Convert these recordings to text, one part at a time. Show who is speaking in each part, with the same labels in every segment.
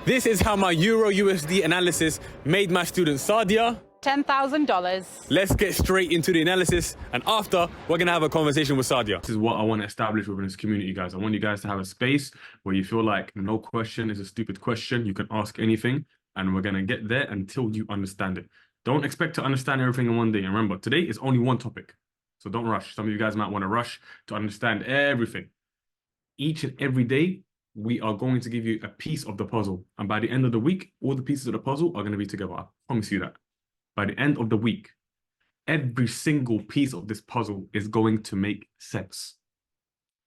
Speaker 1: This is how my Euro USD analysis made my student Sadia
Speaker 2: $10,000.
Speaker 1: Let's get straight into the analysis, and after, we're going to have a conversation with Sadia. This is what I want to establish within this community, guys. I want you guys to have a space where you feel like no question is a stupid question. You can ask anything, and we're going to get there until you understand it. Don't expect to understand everything in one day. And remember, today is only one topic, so don't rush. Some of you guys might want to rush to understand everything. Each and every day, we are going to give you a piece of the puzzle. And by the end of the week, all the pieces of the puzzle are going to be together. I promise you that. By the end of the week, every single piece of this puzzle is going to make sense.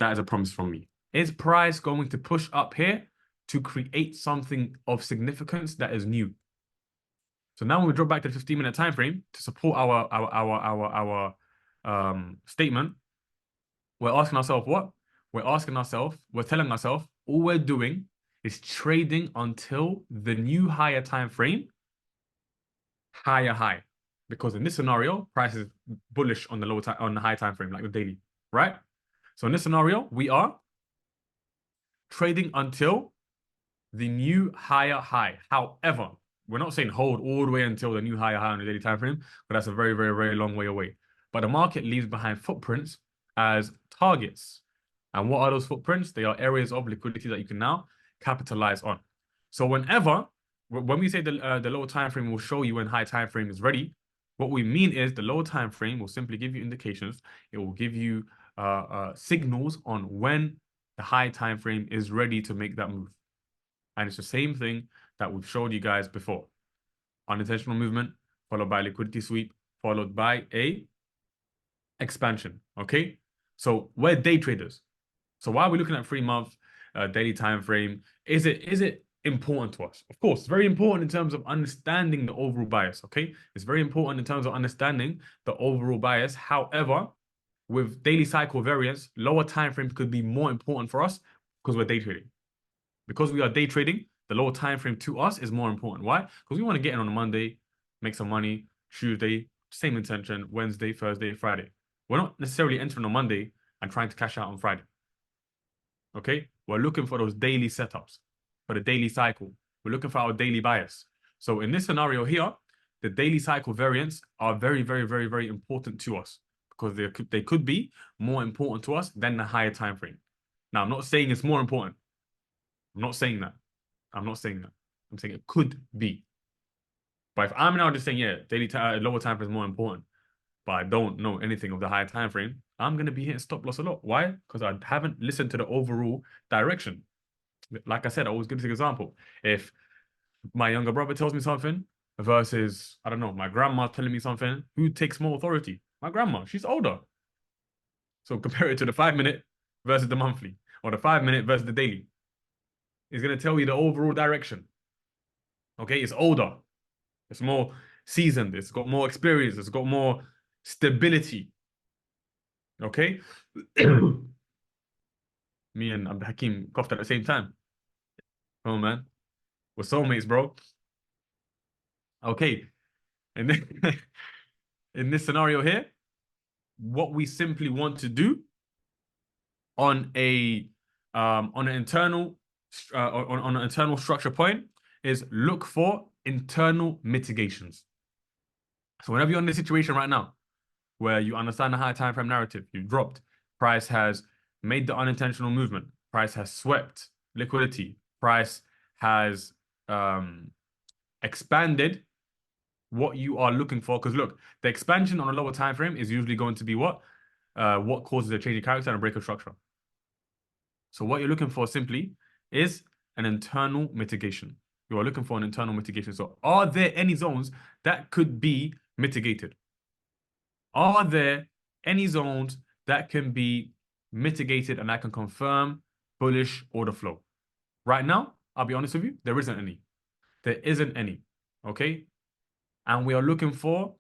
Speaker 1: That is a promise from me. Is price going to push up here to create something of significance that is new? So now when we drop back to the 15-minute time frame to support our statement, we're asking ourselves what? We're telling ourselves, all we're doing is trading until the new higher time frame, higher high. Because in this scenario, price is bullish on the lower time, on the high time frame, like the daily, right? So in this scenario, we are trading until the new higher high. However, we're not saying hold all the way until the new higher high on the daily time frame, but that's a very, very, very long way away. But the market leaves behind footprints as targets. And what are those footprints? They are areas of liquidity that you can now capitalize on. So when we say the lower time frame will show you when high time frame is ready, what we mean is the lower time frame will simply give you indications. It will give you signals on when the high time frame is ready to make that move. And it's the same thing that we've showed you guys before. Unintentional movement, followed by liquidity sweep, followed by a expansion, okay? So we're day traders. So why are we looking at 3-month daily time frame? Is it important to us? Of course, it's very important in terms of understanding the overall bias, okay? It's very important in terms of understanding the overall bias. However, with daily cycle variance, lower time frames could be more important for us because we're day trading. Because we are day trading, the lower time frame to us is more important. Why? Because we want to get in on a Monday, make some money, Tuesday, same intention, Wednesday, Thursday, Friday. We're not necessarily entering on Monday and trying to cash out on Friday. Okay, we're looking for those daily setups, for the daily cycle. We're looking for our daily bias. So in this scenario here, the daily cycle variants are very, very, very, very important to us because they could be more important to us than the higher time frame. Now, I'm not saying it's more important. I'm not saying that. I'm saying it could be. But if I'm now just saying, yeah, lower time frame is more important, but I don't know anything of the higher time frame, I'm going to be hitting stop loss a lot. Why? Because I haven't listened to the overall direction. Like I said, I always give this example. If my younger brother tells me something versus, I don't know, my grandma telling me something, who takes more authority? My grandma. She's older. So compare it to the 5-minute versus the monthly, or the 5-minute versus the daily. It's going to tell you the overall direction. Okay, it's older. It's more seasoned. It's got more experience. It's got more stability. Okay? Me and Abdul Hakim coughed at the same time. Oh, man. We're soulmates, bro. Okay. And then in this scenario here, what we simply want to do on an internal structure point is look for internal mitigations. So whenever you're in this situation right now, where you understand the high time frame narrative, you've dropped, price has made the unintentional movement, price has swept liquidity, price has expanded what you are looking for. Because look, the expansion on a lower time frame is usually going to be what causes a change in character and a break of structure. So what you're looking for simply is an internal mitigation. You are looking for an internal mitigation. So are there any zones that could be mitigated? Are there any zones that can be mitigated and that can confirm bullish order flow? Right now, I'll be honest with you, there isn't any. There isn't any, okay? And we are looking for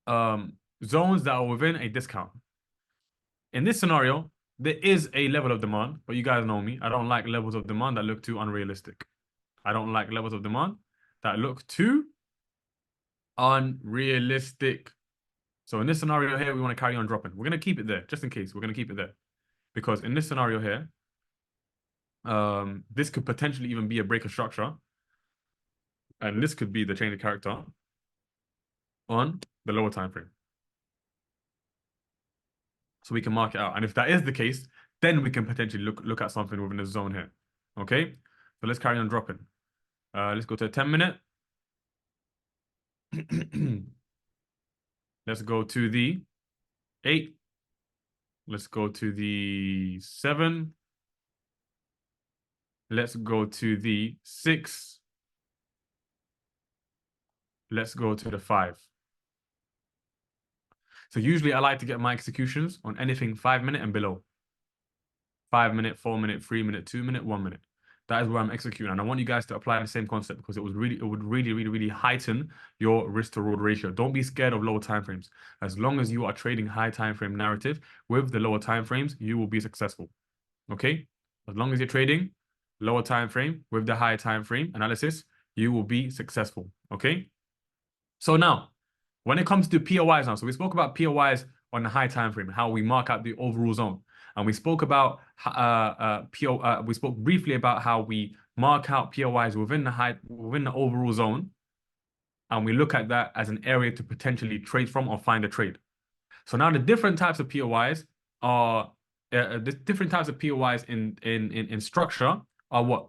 Speaker 1: zones that are within a discount. In this scenario, there is a level of demand, but you guys know me. I don't like levels of demand that look too unrealistic. I don't like levels of demand that look too unrealistic. So in this scenario here, we want to carry on dropping. We're going to keep it there, just in case. We're going to keep it there. Because in this scenario here, This could potentially even be a break of structure, and this could be the change of character on the lower time frame. So we can mark it out. And if that is the case, then we can potentially look at something within the zone here. Okay? So let's carry on dropping. Let's go to a 10-minute. Let's go to the 8. Let's go to the 7. Let's go to the 6. Let's go to the 5. So usually I like to get my executions on anything 5-minute and below. 5-minute, 4-minute, 3-minute, 2-minute, 1-minute. That is where I'm executing. And I want you guys to apply the same concept because it would really heighten your risk to reward ratio. Don't be scared of lower time frames. As long as you are trading high time frame narrative with the lower time frames, you will be successful. Okay? As long as you're trading lower time frame with the higher time frame analysis, you will be successful. Okay? So now, when it comes to POIs now, so we spoke about POIs on the high time frame, how we mark out the overall zone. And we spoke about we spoke briefly about how we mark out POIs within the overall zone, and we look at that as an area to potentially trade from or find a trade. So now the different types of POIs are the different types of POIs in structure are what?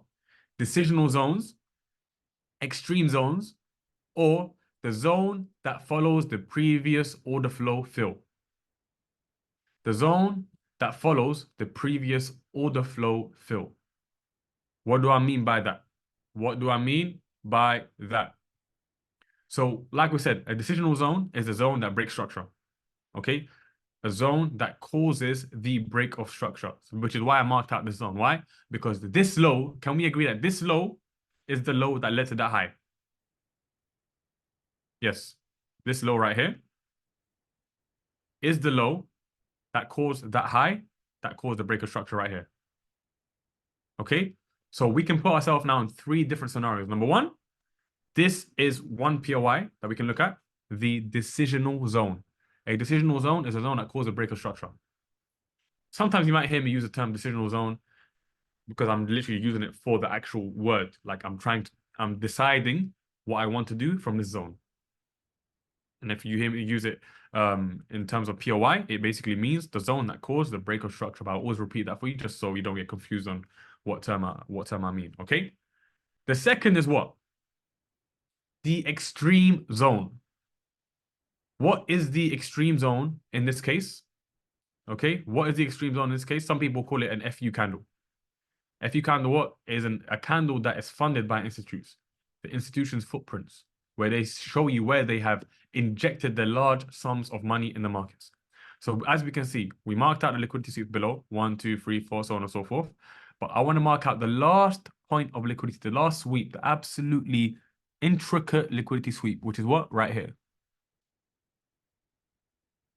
Speaker 1: Decisional zones, extreme zones, or the zone that follows the previous order flow fill. The zone that follows the previous order flow fill. What do I mean by that? What do I mean by that? So, like we said, a decisional zone is a zone that breaks structure. Okay? A zone that causes the break of structure, which is why I marked out this zone. Why? Because this low, can we agree that this low is the low that led to that high? Yes. This low right here is the low that caused that high, that caused the break of structure right here. Okay? So we can put ourselves now in 3 different scenarios. Number 1, this is one POI that we can look at, the decisional zone. A decisional zone is a zone that causes a break of structure. Sometimes you might hear me use the term decisional zone because I'm literally using it for the actual word. Like I'm deciding what I want to do from this zone. And if you hear me use it in terms of POI, it basically means the zone that caused the break of structure. But I'll always repeat that for you just so you don't get confused on what term I mean. Okay. The second is what? The extreme zone. What is the extreme zone in this case? Okay. What is the extreme zone in this case? Some people call it an FU candle. FU candle what? Is a candle that is funded by institutes. The institution's footprints, where they show you where they have injected the large sums of money in the markets. So as we can see, we marked out the liquidity sweep below, 1, 2, 3, 4, so on and so forth. But I want to mark out the last point of liquidity, the last sweep, the absolutely intricate liquidity sweep, which is what? Right here.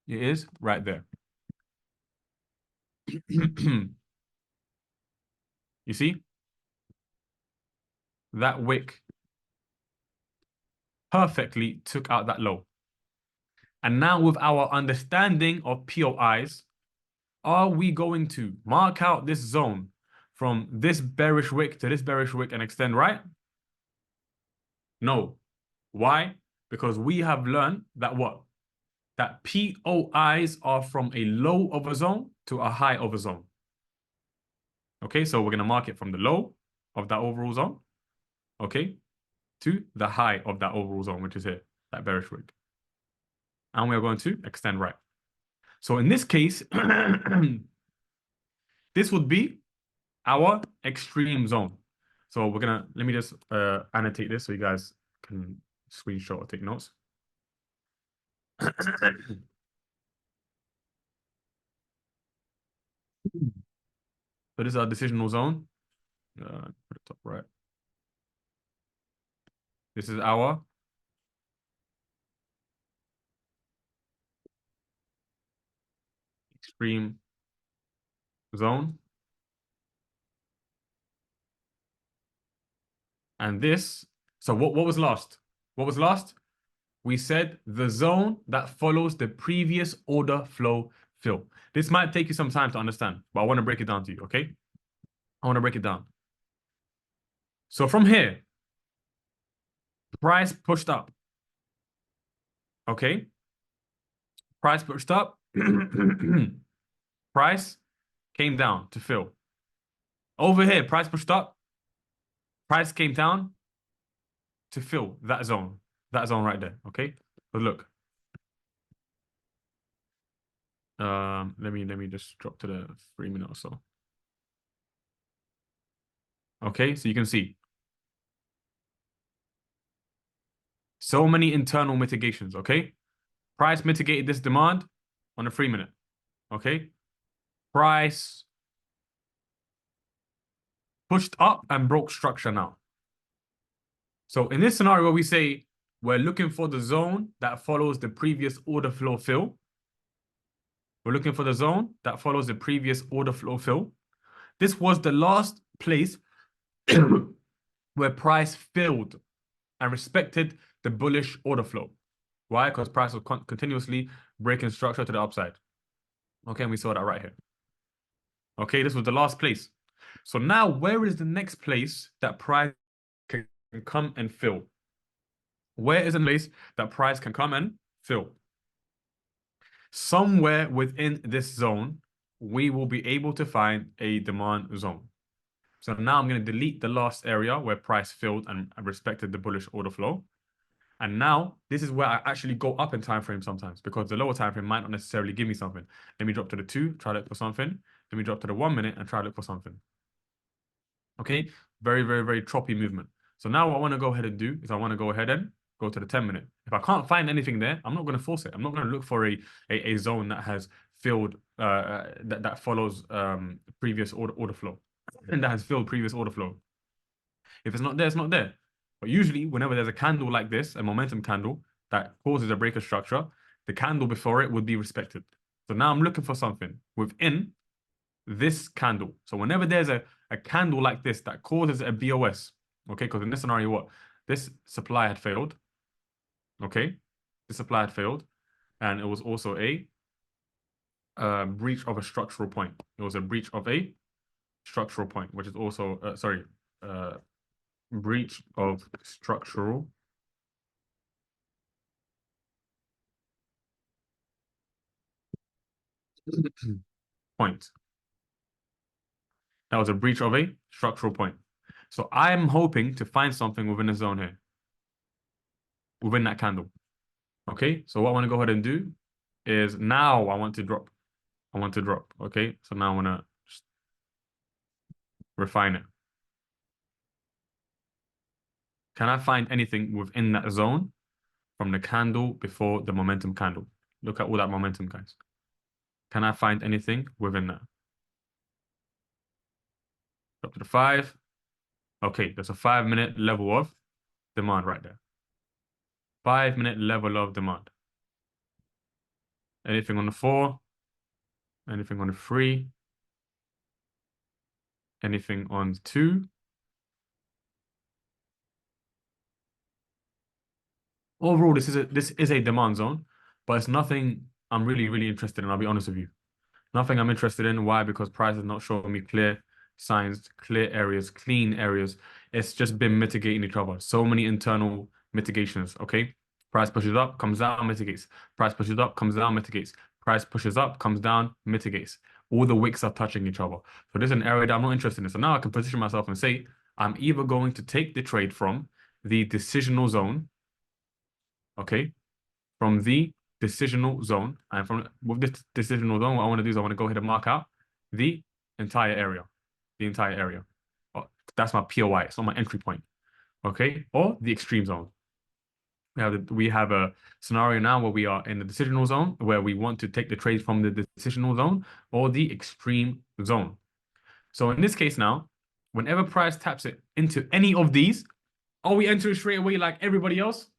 Speaker 1: It is right there. You see? That wick perfectly took out that low. And now with our understanding of POIs, are we going to mark out this zone from this bearish wick to this bearish wick and extend right? No. Why? Because we have learned that what? That POIs are from a low of a zone to a high of a zone. Okay, so we're going to mark it from the low of that overall zone, okay, to the high of that overall zone, which is here, that bearish wick. And we're going to extend right. So in this case, this would be our extreme zone. So we're gonna, let me just annotate this so you guys can screenshot or take notes. So this is our decisional zone. Put it top right. This is our extreme zone. And this, so what was last? What was last? We said the zone that follows the previous order flow fill. This might take you some time to understand, but I want to break it down to you, okay? I want to break it down. So from here, price pushed up. Okay. Price pushed up. Price came down to fill. Over here, price pushed up. Price came down to fill that zone. That zone right there. Okay. But look. Let me just drop to the 3 minute or so. Okay, so you can see so many internal mitigations. Okay, price mitigated this demand on the 3 minute. Okay, price pushed up and broke structure now. So in this scenario where we say we're looking for the zone that follows the previous order flow fill, we're looking for the zone that follows the previous order flow fill. This was the last place where price filled and respected the bullish order flow. Why? Because price was continuously breaking structure to the upside. Okay, and we saw that right here. Okay, this was the last place. So now, where is the next place that price can come and fill? Where is the place that price can come and fill? Somewhere within this zone, we will be able to find a demand zone. So now I'm going to delete the last area where price filled and respected the bullish order flow. And now this is where I actually go up in time frame sometimes, because the lower time frame might not necessarily give me something. Let me drop to the 2, try to look for something. Let me drop to the 1 minute and try to look for something. Okay, very, very, very choppy movement. So now what I want to go ahead and do is I want to go ahead and go to the 10 minute. If I can't find anything there, I'm not going to force it. I'm not going to look for a zone that has filled that follows previous order flow and that has filled previous order flow. If it's not there, it's not there. But usually, whenever there's a candle like this, a momentum candle that causes a breaker structure, the candle before it would be respected. So now I'm looking for something within this candle. So whenever there's a candle like this that causes a BOS, okay, because in this scenario, what? This supply had failed, okay? This supply had failed, and it was also a breach of a structural point. It was a breach of a structural point, which is also, breach of structural point. That was a breach of a structural point. So I'm hoping to find something within the zone here, within that candle. Okay, so what I want to go ahead and do is now I want to drop. Okay, so now I want to refine it. Can I find anything within that zone from the candle before the momentum candle? Look at all that momentum, guys. Can I find anything within that? Drop to the 5. Okay, there's a 5 minute level of demand right there. 5 minute level of demand. Anything on the 4? Anything on the 3? Anything on the 2? Overall, this is a demand zone, but it's nothing I'm really interested in. I'll be honest with you. Nothing I'm interested in. Why? Because price has not shown me clear signs, clear areas, clean areas. It's just been mitigating each other. So many internal mitigations. Okay, price pushes up, comes down, mitigates. Price pushes up, comes down, mitigates. Price pushes up, comes down, mitigates. All the wicks are touching each other. So this is an area that I'm not interested in. So now I can position myself and say I'm either going to take the trade from the decisional zone. Okay, from the decisional zone. And from with this decisional zone, what I want to do is I want to go ahead and mark out the entire area. The entire area. Oh, that's my POI. It's not my entry point. Okay, or the extreme zone. We have a scenario now where we are in the decisional zone, where we want to take the trade from the decisional zone or the extreme zone. So in this case now, whenever price taps it into any of these, are we entering straight away like everybody else?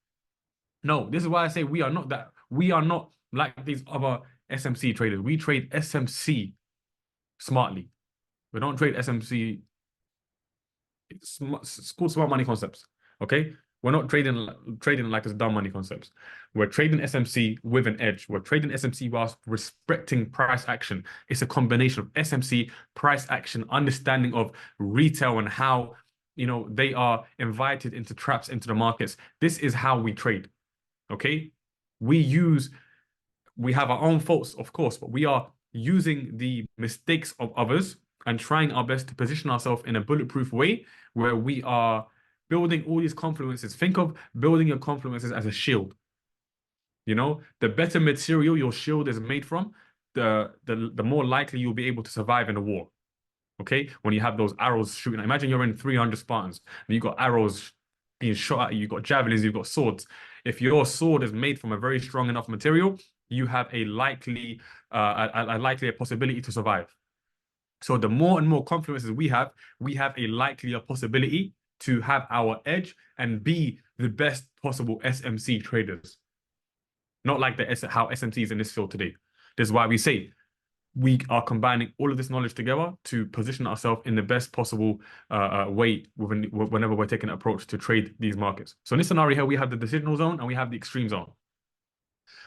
Speaker 1: No, this is why I say we are not that. We are not like these other SMC traders. We trade SMC smartly. We don't trade SMC. It's called smart money concepts. Okay. We're not trading like it's dumb money concepts. We're trading SMC with an edge. We're trading SMC whilst respecting price action. It's a combination of SMC, price action, understanding of retail and how, they are invited into traps into the markets. This is how we trade. Okay? We have our own faults, of course, but we are using the mistakes of others and trying our best to position ourselves in a bulletproof way where we are building all these confluences. Think of building your confluences as a shield. The better material your shield is made from, the more likely you'll be able to survive in a war. Okay? When you have those arrows shooting, imagine you're in 300 Spartans and you've got arrows being shot at you, you've got javelins, you've got swords. If your sword is made from a very strong enough material, you have a likely possibility to survive. So the more and more confluences we have a likelier possibility to have our edge and be the best possible SMC traders. Not like how SMC is in this field today. This is why we say we are combining all of this knowledge together to position ourselves in the best possible way whenever we're taking an approach to trade these markets. So in this scenario here, we have the decisional zone and we have the extreme zone.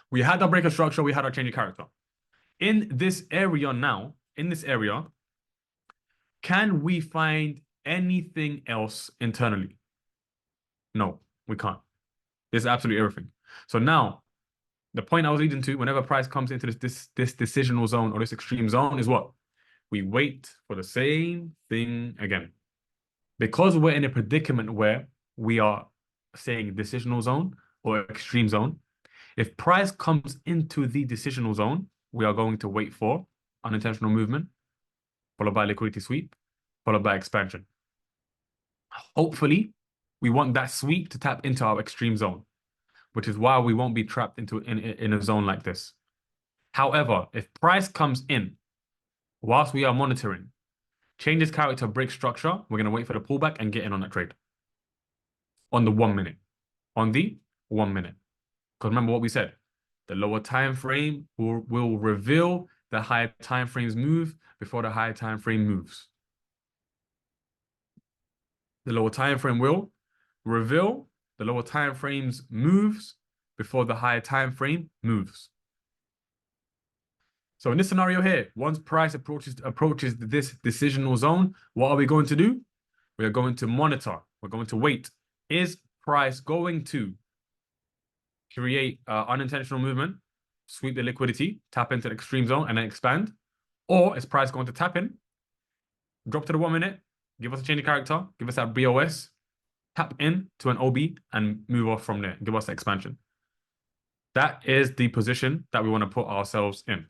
Speaker 1: We had our breaker structure, we had our change of character. In this area now, can we find anything else internally? No, we can't. There's absolutely everything. So now, the point I was leading to, whenever price comes into this decisional zone or this extreme zone is what? We wait for the same thing again. Because we're in a predicament where we are saying decisional zone or extreme zone, if price comes into the decisional zone, we are going to wait for unintentional movement, followed by liquidity sweep, followed by expansion. Hopefully, we want that sweep to tap into our extreme zone, which is why we won't be trapped in a zone like this. However, if price comes in whilst we are monitoring, changes character, break structure, we're going to wait for the pullback and get in on that trade. On the 1 minute. On the 1 minute. Because remember what we said. The lower time frame will reveal the higher time frame's move before the higher time frame moves. The lower time frame will reveal the lower time frame's moves before the higher time frame moves. So in this scenario here, once price approaches this decisional zone, what are we going to do? We are going to monitor. We're going to wait. Is price going to create unintentional movement, sweep the liquidity, tap into the extreme zone, and then expand? Or is price going to tap in, drop to the 1 minute, give us a change of character, give us that BOS, tap in to an OB, and move off from there, give us the expansion? That is the position that we want to put ourselves in.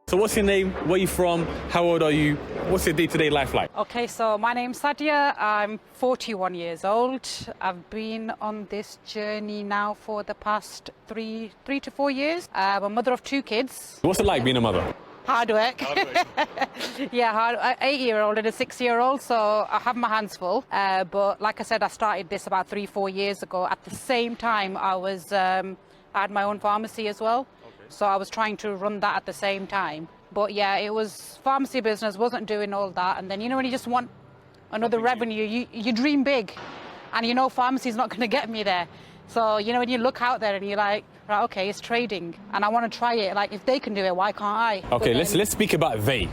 Speaker 1: So what's your name? Where are you from? How old are you? What's your day-to-day life like?
Speaker 2: Okay, so my name's Sadia. I'm 41 years old. I've been on this journey now for the past three to 4 years. I'm a mother of 2 kids.
Speaker 1: What's it like being a mother?
Speaker 2: Hard work. Yeah, 8-year-old and a 6-year-old, so I have my hands full. But like I said, I started this about 3-4 years ago. At the same time, I had my own pharmacy as well. So I was trying to run that at the same time. But yeah, it was pharmacy business, wasn't doing all that. And then, when you just want another revenue, you dream big. And pharmacy's not going to get me there. So, when you look out there and you're like, right, okay, it's trading and I want to try it. Like, if they can do it, why can't I?
Speaker 1: Okay, let's speak about they.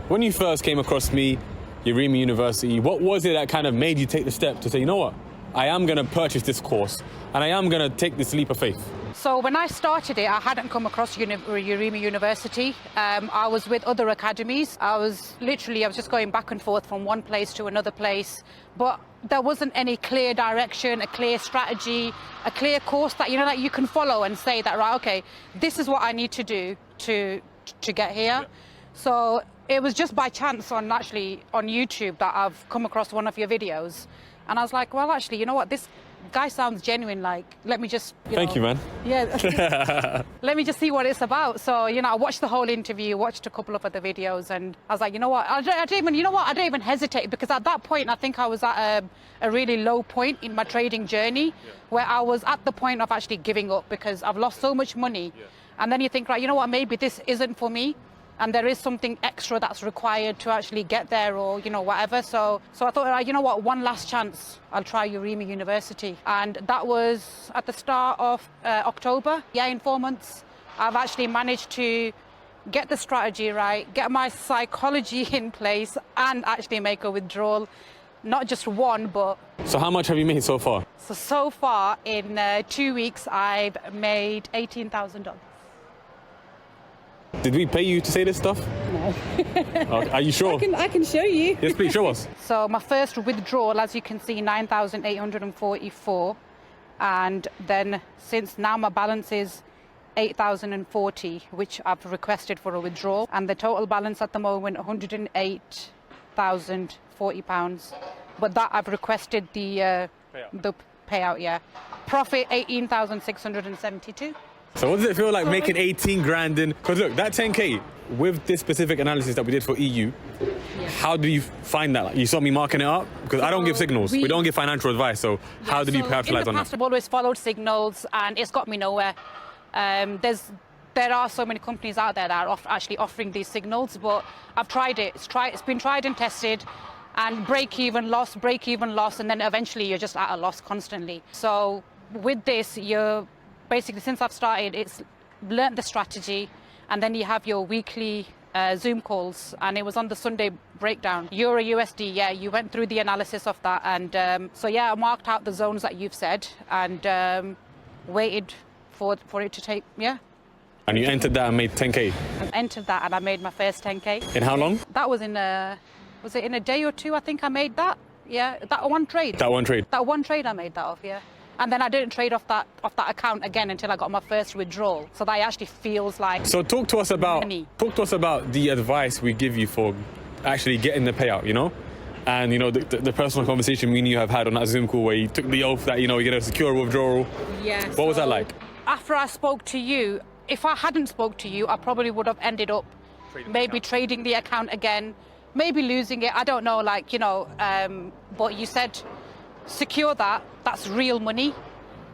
Speaker 1: When you first came across me, Yarimi University, what was it that kind of made you take the step to say, you know what? I am going to purchase this course and I am going to take this leap of faith?
Speaker 2: So when I started it, I hadn't come across Yarimi University. I was with other academies. I was just going back and forth from one place to another place. But there wasn't any clear direction, a clear strategy, a clear course that, that you can follow and say that, right, okay, this is what I need to do to get here. Yeah. So it was just by chance on YouTube that I've come across one of your videos. And I was like, well, actually, you know what? This guy sounds genuine. Like, let me just...
Speaker 1: Thank you, man.
Speaker 2: Yeah. Let me just see what it's about. So, I watched the whole interview, watched a couple of other videos, and I was like, you know what? I don't even hesitate, because at that point, I think I was at a really low point in my trading journey, where I was at the point of actually giving up because I've lost so much money. Yeah. And then you think, right, you know what? Maybe this isn't for me. and there is something extra that's required to actually get there, or whatever. So I thought, you know what, one last chance, I'll try Yarimi University. And that was at the start of October. Yeah, in 4 months I've actually managed to get the strategy right, get my psychology in place, and actually make a withdrawal. Not just one, but...
Speaker 1: So how much have you made so far?
Speaker 2: So far, in 2 weeks, I've made $18,000.
Speaker 1: Did we pay you to say this stuff?
Speaker 2: No.
Speaker 1: Okay, are you sure?
Speaker 2: I can show you.
Speaker 1: Yes, please, show us.
Speaker 2: So my first withdrawal, as you can see, 9,844. And then since now my balance is 8,040, which I've requested for a withdrawal. And the total balance at the moment, £108,040. But that I've requested the payout, yeah. Profit 18,672.
Speaker 1: So what does it feel like making 18 grand in? Because look, that 10K, with this specific analysis that we did for EU, how do you find that? Like, you saw me marking it up? Because I don't give signals. We don't give financial advice. So how did you capitalize on that?
Speaker 2: I've always followed signals, and it's got me nowhere. There are so many companies out there that are actually offering these signals, but I've tried it. It's been tried and tested, and break even loss, and then eventually you're just at a loss constantly. So with this, you're basically, since I've started, it's learnt the strategy, and then you have your weekly Zoom calls, and it was on the Sunday breakdown. Euro USD, yeah, you went through the analysis of that, and so yeah, I marked out the zones that you've said, and waited for it to take, yeah.
Speaker 1: And you entered that and made 10K?
Speaker 2: I entered that and I made my first 10K.
Speaker 1: In how long?
Speaker 2: That was was it in a day or two, I think I made that? Yeah, that one trade.
Speaker 1: That one trade?
Speaker 2: That one trade I made that off, yeah. And then I didn't trade off that account again until I got my first withdrawal. So that actually feels like...
Speaker 1: So talk to us about the advice we give you for actually getting the payout, And, the personal conversation me and you have had on that Zoom call where you took the oath that, you get a secure withdrawal.
Speaker 2: Yeah.
Speaker 1: What was that like?
Speaker 2: After I spoke to you, if I hadn't spoke to you, I probably would have ended up trading the account again, maybe losing it. I don't know, but you said secure that's real money.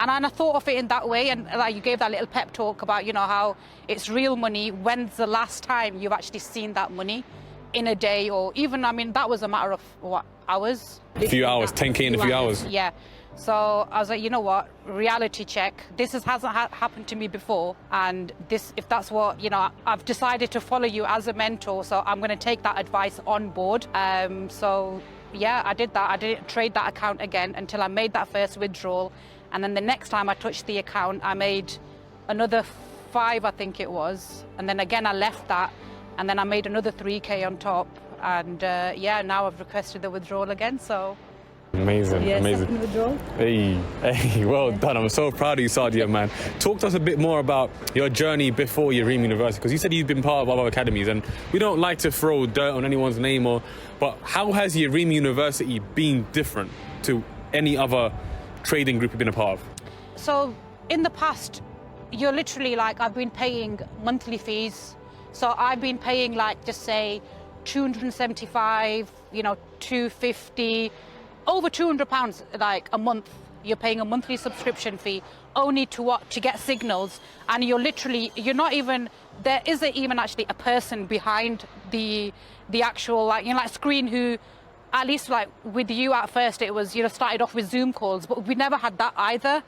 Speaker 2: And I thought of it in that way, and you gave that little pep talk about, how it's real money. When's the last time you've actually seen that money in a day, or even, that was a matter of, hours?
Speaker 1: A few hours, 10K in a few hours.
Speaker 2: Yeah. So I was like, you know what, reality check. This hasn't happened to me before. And if that's what, I've decided to follow you as a mentor. So I'm going to take that advice on board. So yeah, I did that. I didn't trade that account again until I made that first withdrawal. And then the next time I touched the account, I made another 5, I think it was. And then again, I left that. And then I made another 3K on top. And yeah, now I've requested the withdrawal again. So
Speaker 1: amazing,
Speaker 2: yeah,
Speaker 1: amazing.
Speaker 2: Withdrawal.
Speaker 1: Hey, well done. I'm so proud of you, Sadia, man. Talk to us a bit more about your journey before Yarimi University, because you said you've been part of other academies, and we don't like to throw dirt on anyone's name, but how has Yarimi University been different to any other trading group you've been a part of? So in the past, you're literally I've been paying monthly fees. So I've been paying just say 275, 250, over £200 a month. You're paying a monthly subscription fee only to get signals, and you're not even, there isn't even actually a person behind the actual screen who, at least with you at first it was started off with Zoom calls, but we never had that either.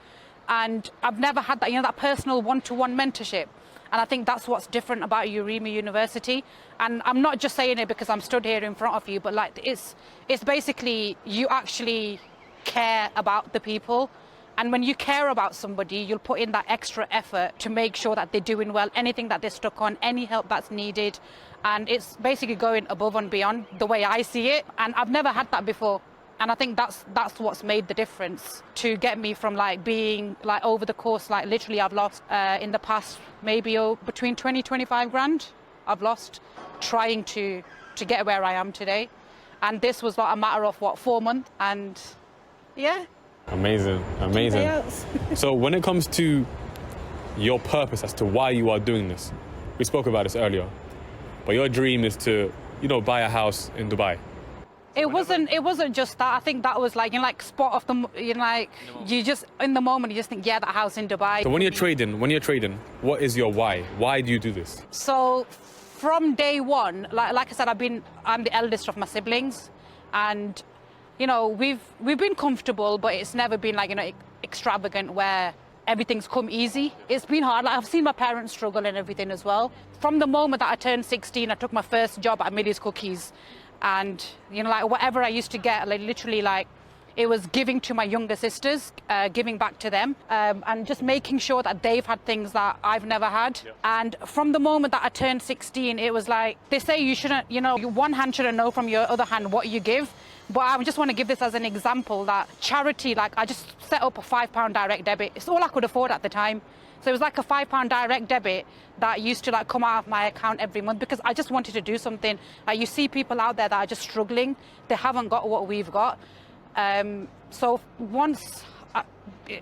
Speaker 1: And I've never had that that personal one-to-one mentorship. And I think that's what's different about Yarimi University. And I'm not just saying it because I'm stood here in front of you, but it's basically you actually care about the people. And when you care about somebody, you'll put in that extra effort to make sure that they're doing well, anything that they're stuck on, any help that's needed. And it's basically going above and beyond the way I see it. And I've never had that before. And I think that's what's made the difference to get me from being over the course, literally I've lost in the past maybe between 20-25 grand I've lost trying to get where I am today. And this was a matter of 4 months, and yeah. Amazing, amazing. So when it comes to your purpose as to why you are doing this, we spoke about this earlier, but your dream is to, buy a house in Dubai.
Speaker 2: It wasn't just that. I think that was spot of the, you just, in the moment, you just think, yeah, that house in Dubai.
Speaker 1: So when you're trading, what is your why? Why do you do this?
Speaker 2: So from day one, like I said, I'm the eldest of my siblings, and we've been comfortable, but it's never been like extravagant where everything's come easy. It's been hard. Like, I've seen my parents struggle and everything as well. From the moment that I turned 16, I took my first job at Millie's Cookies, and like whatever I used to get, like literally like it was giving to my younger sisters, giving back to them, and just making sure that they've had things that I've never had. Yeah. And from the moment that I turned 16, it was like, they say you shouldn't, one hand shouldn't know from your other hand what you give. But I just want to give this as an example that charity, like I just set up a £5 direct debit. It's all I could afford at the time. So it was like a £5 direct debit that used to like come out of my account every month because I just wanted to do something. Like you see people out there that are just struggling. They haven't got what we've got. So once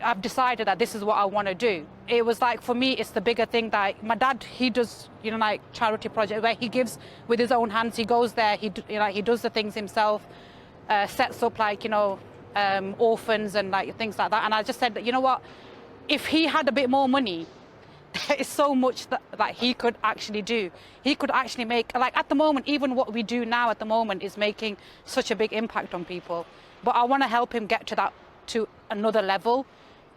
Speaker 2: I've decided that this is what I want to do, it was like, for me, it's the bigger thing that my dad, he does, like charity projects where he gives with his own hands. He goes there, he does the things himself, sets up like, orphans and like things like that. And I just said that, you know what, if he had a bit more money, there is so much that he could actually do. He could actually make, like at the moment, even what we do now at the moment is making such a big impact on people. But I want to help him get to another level,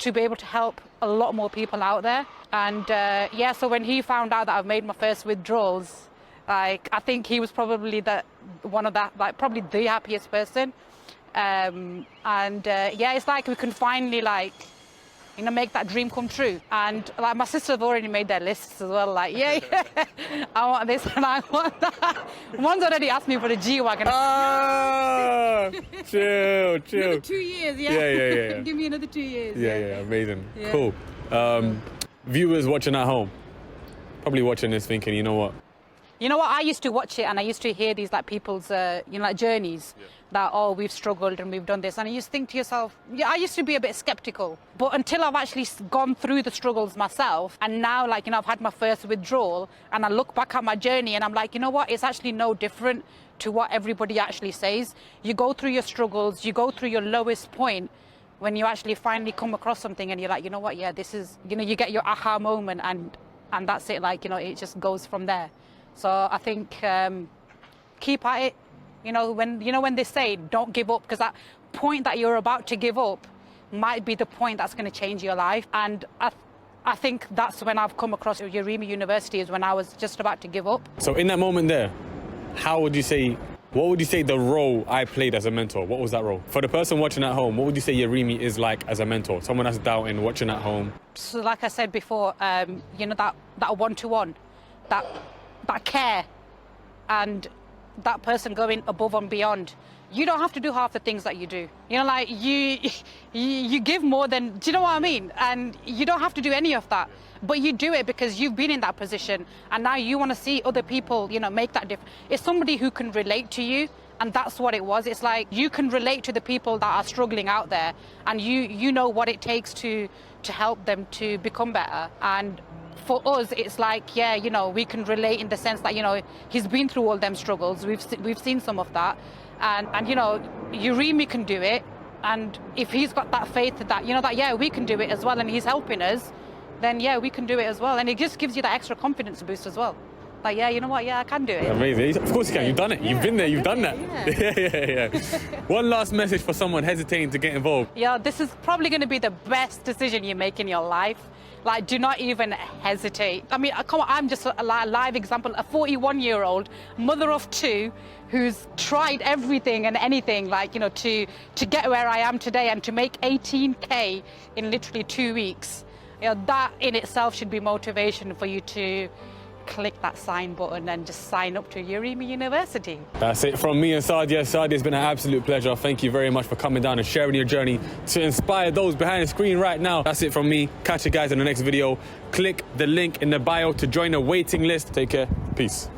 Speaker 2: to be able to help a lot more people out there. And yeah, so when he found out that I've made my first withdrawals, like I think he was probably probably the happiest person. Yeah, it's like we can finally make that dream come true. And like my sisters have already made their lists as well. Like, yeah, I want this and I want that. One's already asked me for the G-Wagon.
Speaker 1: Ah, chill.
Speaker 2: Another 2 years, yeah.
Speaker 1: Yeah.
Speaker 2: Give me another 2 years.
Speaker 1: Yeah, amazing. Yeah. Cool. Viewers watching at home, probably watching this thinking, you know what? I used to watch it and I used to hear these like people's, like journeys. Yeah. That, oh, we've struggled and we've done this. And you just think to yourself, yeah, I used to be a bit skeptical. But until I've actually gone through the struggles myself, and now, like, I've had my first withdrawal, and I look back at my journey and I'm like, you know what, it's actually no different to what everybody actually says. You go through your struggles, you go through your lowest point, when you actually finally come across something and you're like, you know what, yeah, this is, you get your aha moment, and that's it, like, it just goes from there. So I think keep at it. When they say don't give up, because that point that you're about to give up might be the point that's going to change your life. And I think that's when I've come across Yarimi University, is when I was just about to give up. So in that moment there, what would you say the role I played as a mentor? What was that role? For the person watching at home, what would you say Yarimi is like as a mentor? Someone that's doubting, watching at home.
Speaker 2: So like I said before, that one-to-one, that care, and that person going above and beyond. You don't have to do half the things that you do. Like you give more than, do you know what I mean? And you don't have to do any of that, but you do it because you've been in that position, and now you want to see other people, make that difference. It's somebody who can relate to you, and that's what it was. It's like you can relate to the people that are struggling out there, and you know what it takes to help them to become better. And for us, it's like, yeah, we can relate in the sense that, he's been through all them struggles. We've seen some of that. And Yarimi can do it. And if he's got that faith that, yeah, we can do it as well, and he's helping us, then yeah, we can do it as well. And it just gives you that extra confidence boost as well. Like, yeah, you know what? Yeah, I can do it.
Speaker 1: Amazing. Of course you can. You've done it. You've been there. You've done that. Yeah. One last message for someone hesitating to get involved.
Speaker 2: Yeah, this is probably going to be the best decision you make in your life. Like, do not even hesitate. I mean, come on, I'm just a live example, a 41-year-old mother of two who's tried everything and anything, like, to get where I am today, and to make 18K in literally 2 weeks. That in itself should be motivation for you to click that sign button and just sign up to Yarimi University.
Speaker 1: That's it from me and Sadia. Sadia, it's been an absolute pleasure. Thank you very much for coming down and sharing your journey to inspire those behind the screen right now. That's it from me. Catch you guys in the next video. Click the link in the bio to join the waiting list. Take care. Peace.